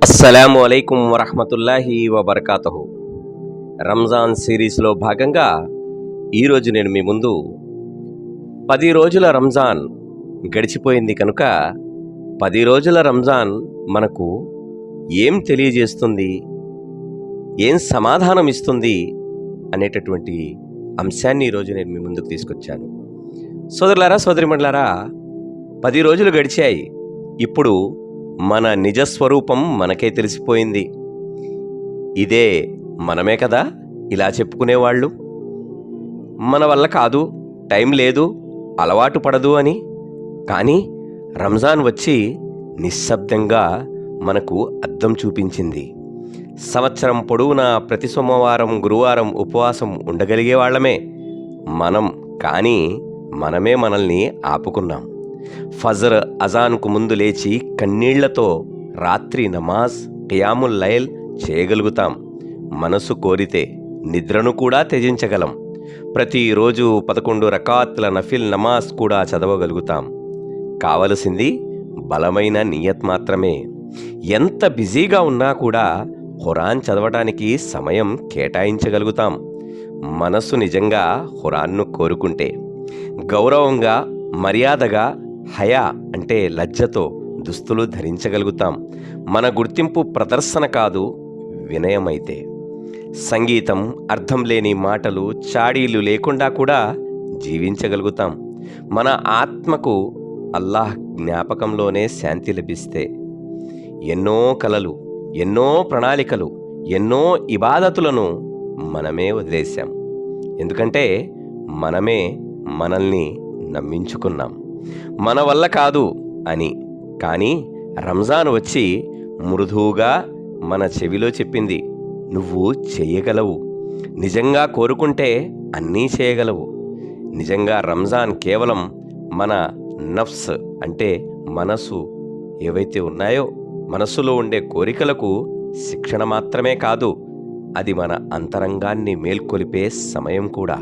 అస్సలాము అలైకుం వరహ్మతుల్లాహి వబర్కాతుహు. రంజాన్ సిరీస్లో భాగంగా ఈరోజు నేను మీ ముందు 10 రోజుల రంజాన్ గడిచిపోయింది కనుక 10 రోజుల రంజాన్ మనకు ఏం తెలియజేస్తుంది, ఏం సమాధానం ఇస్తుంది అనేటటువంటి అంశాన్ని ఈరోజు నేను మీ ముందుకు తీసుకొచ్చాను. సోదరులారా, సోదరిమణులారా, 10 రోజులు గడిచాయి. ఇప్పుడు మన నిజస్వరూపం మనకే తెలిసిపోయింది. ఇదే మనమే కదా ఇలా చెప్పుకునేవాళ్ళు. మన వల్ల కాదు, టైం లేదు, అలవాటు పడదు అని. కానీ రంజాన్ వచ్చి నిశ్శబ్దంగా మనకు అద్దం చూపించింది. సంవత్సరం పొడవునా ప్రతి సోమవారం, గురువారం ఉపవాసం ఉండగలిగే వాళ్ళమే మనం. కానీ మనమే మనల్ని ఆపుకున్నాం. ఫజర్ అజాన్కు ముందు లేచి కన్నీళ్లతో రాత్రి నమాజ్, ఖియాముల్ లైల్ చేయగలుగుతాం. మనసు కోరితే నిద్రను కూడా త్యజించగలం. ప్రతిరోజు 11 రకాత్ల నఫిల్ నమాజ్ కూడా చదవగలుగుతాం. కావలసింది బలమైన నియత్ మాత్రమే. ఎంత బిజీగా ఉన్నా కూడా ఖురాన్ చదవటానికి సమయం కేటాయించగలుగుతాం. మనసు నిజంగా ఖురాన్ను కోరుకుంటే. గౌరవంగా, మర్యాదగా, హయా అంటే లజ్జతో దుస్తులు ధరించగలుగుతాం. మన గుర్తింపు ప్రదర్శన కాదు, వినయమైతే. సంగీతం, అర్థం లేని మాటలు, చాడీలు లేకుండా కూడా జీవించగలుగుతాం. మన ఆత్మకు అల్లాహ్ జ్ఞాపకంలోనే శాంతి లభిస్తే. ఎన్నో కలలు, ఎన్నో ప్రణాళికలు, ఎన్నో ఇబాదతులను మనమే వదిలేశాం. ఎందుకంటే మనమే మనల్ని నమ్మించుకున్నాం, మన వల్ల కాదు అని. కానీ రంజాన్ వచ్చి మృదువుగా మన చెవిలో చెప్పింది, నువ్వు చేయగలవు. నిజంగా కోరుకుంటే అన్నీ చేయగలవు. నిజంగా రంజాన్ కేవలం మన నఫ్స్ అంటే మనసు ఏవైతే ఉన్నాయో, మనసులో ఉండే కోరికలకు శిక్షణ మాత్రమే కాదు, అది మన అంతరంగాన్ని మేల్కొలిపే సమయం కూడా.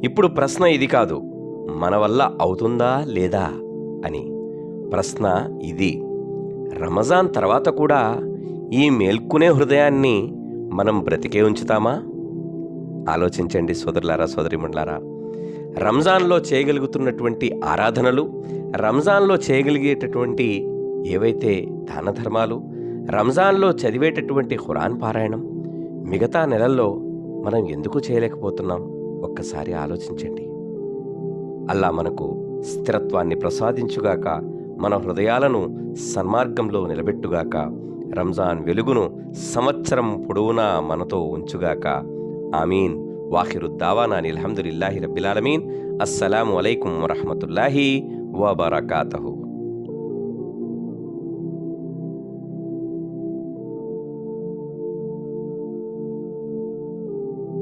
ఇప్పుడు ప్రశ్న ఇది కాదు, మన వల్ల అవుతుందా లేదా అని. ప్రశ్న ఇది, రంజాన్ తర్వాత కూడా ఈ మేల్కునే హృదయాన్ని మనం బ్రతికే ఉంచుతామా? ఆలోచించండి సోదరులారా, సోదరిమణులారా. రంజాన్లో చేయగలుగుతున్నటువంటి ఆరాధనలు, రంజాన్లో చేయగలిగేటటువంటి ఏవైతే దాన ధర్మాలు, రంజాన్లో చదివేటటువంటి ఖురాన్ పారాయణం మిగతా నెలల్లో మనం ఎందుకు చేయలేకపోతున్నాం? ఒక్కసారి ఆలోచించండి. అల్లా మనకు స్థిరత్వాన్ని ప్రసాదించుగాక, మన హృదయాలను సన్మార్గంలో నిలబెట్టుగాక, రంజాన్ వెలుగును సంవత్సరం పొడవునా మనతో ఉంచుగాక. ఆమీన్. వాఖిరు దావానా అల్హమ్దులిల్లాహి రబ్బిల్ ఆలమీన్. అస్సలాము అలైకుం వరహ్మతుల్లాహి వబరకాతుహు.